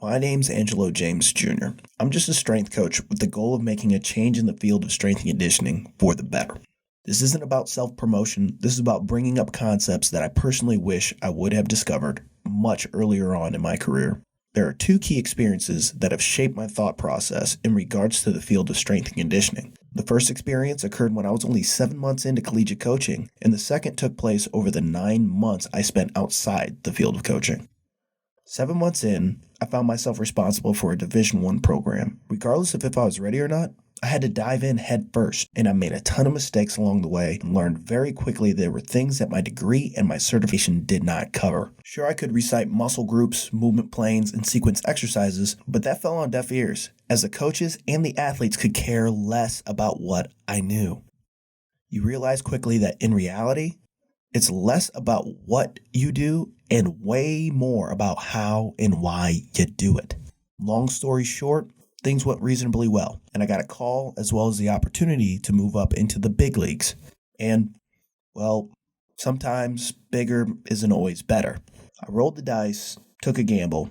My name's Angelo James Jr. I'm just a strength coach with the goal of making a change in the field of strength and conditioning for the better. This isn't about self-promotion. This is about bringing up concepts that I personally wish I would have discovered much earlier on in my career. There are two key experiences that have shaped my thought process in regards to the field of strength and conditioning. The first experience occurred when I was only 7 months into collegiate coaching, and the second took place over the 9 months I spent outside the field of coaching. 7 months in, I found myself responsible for a Division I program. Regardless of if I was ready or not, I had to dive in head first, and I made a ton of mistakes along the way and learned very quickly there were things that my degree and my certification did not cover. Sure, I could recite muscle groups, movement planes, and sequence exercises, but that fell on deaf ears, as the coaches and the athletes could care less about what I knew. You realize quickly that in reality, it's less about what you do and way more about how and why you do it. Long story short, things went reasonably well, and I got a call as well as the opportunity to move up into the big leagues. And, well, sometimes bigger isn't always better. I rolled the dice, took a gamble,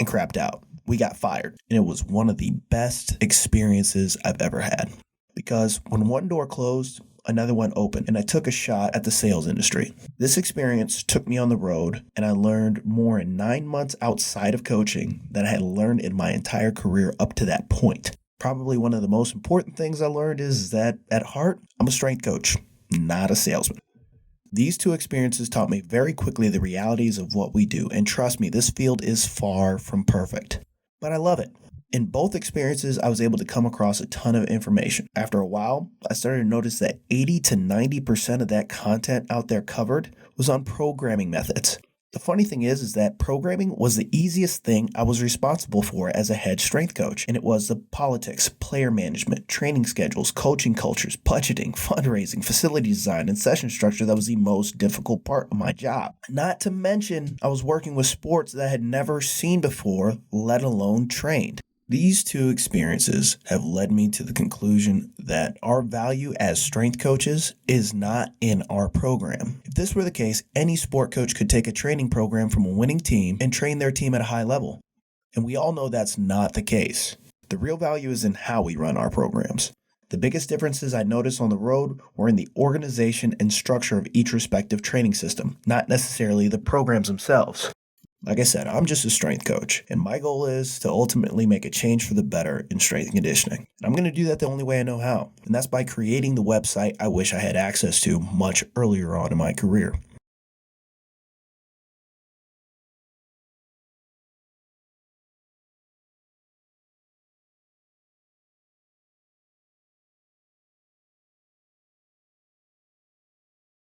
and crapped out. We got fired, and it was one of the best experiences I've ever had. Because when one door closed, another one opened, and I took a shot at the sales industry. This experience took me on the road, and I learned more in 9 months outside of coaching than I had learned in my entire career up to that point. Probably one of the most important things I learned is that at heart, I'm a strength coach, not a salesman. These two experiences taught me very quickly the realities of what we do, and trust me, this field is far from perfect. But I love it. In both experiences, I was able to come across a ton of information. After a while, I started to notice that 80 to 90% of that content out there covered was on programming methods. The funny thing is that programming was the easiest thing I was responsible for as a head strength coach, and it was the politics, player management, training schedules, coaching cultures, budgeting, fundraising, facility design, and session structure that was the most difficult part of my job. Not to mention, I was working with sports that I had never seen before, let alone trained. These two experiences have led me to the conclusion that our value as strength coaches is not in our program. If this were the case, any sport coach could take a training program from a winning team and train their team at a high level. And we all know that's not the case. The real value is in how we run our programs. The biggest differences I noticed on the road were in the organization and structure of each respective training system, not necessarily the programs themselves. Like I said, I'm just a strength coach, and my goal is to ultimately make a change for the better in strength and conditioning. And I'm going to do that the only way I know how, and that's by creating the website I wish I had access to much earlier on in my career.